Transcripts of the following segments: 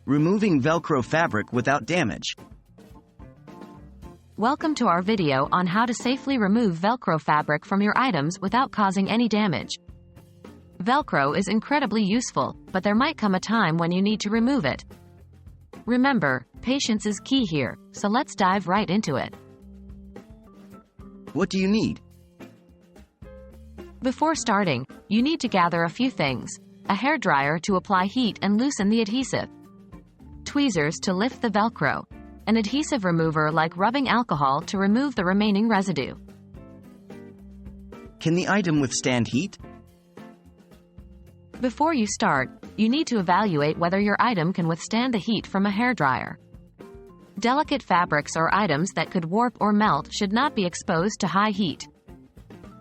Removing Velcro fabric without damage. Welcome to our video on how to safely remove Velcro fabric from your items without causing any damage. Velcro is incredibly useful, but there might come a time when you need to remove it. Remember, patience is key here, so let's dive right into it. What do you need? Before starting, you need to gather a few things: a hairdryer to apply heat and loosen the adhesive, tweezers to lift the Velcro, an adhesive remover like rubbing alcohol to remove the remaining residue. Can the item withstand heat? Before you start, you need to evaluate whether your item can withstand the heat from a hairdryer. Delicate fabrics or items that could warp or melt should not be exposed to high heat.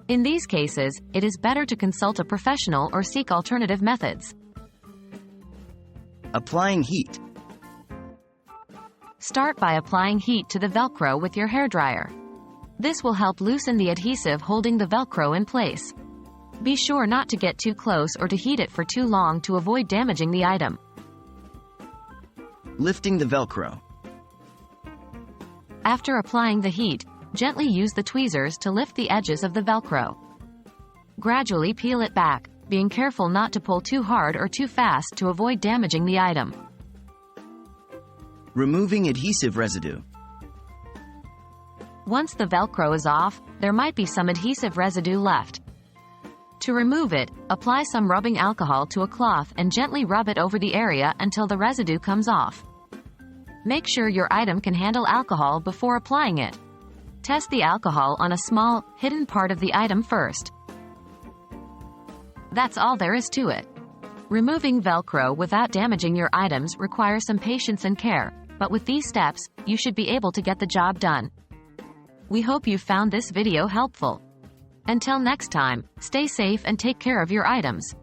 In these cases, it is better to consult a professional or seek alternative methods. Applying heat. Start by applying heat to the Velcro with your hairdryer. This will help loosen the adhesive holding the Velcro in place. Be sure not to get too close or to heat it for too long to avoid damaging the item. Lifting the Velcro. After applying the heat, gently use the tweezers to lift the edges of the Velcro. Gradually peel it back, being careful not to pull too hard or too fast to avoid damaging the item. Removing adhesive residue. Once the Velcro is off, there might be some adhesive residue left. To remove it, apply some rubbing alcohol to a cloth and gently rub it over the area until the residue comes off. Make sure your item can handle alcohol before applying it. Test the alcohol on a small, hidden part of the item first. That's all there is to it. Removing Velcro without damaging your items requires some patience and care, but with these steps, you should be able to get the job done. We hope you found this video helpful. Until next time, stay safe and take care of your items.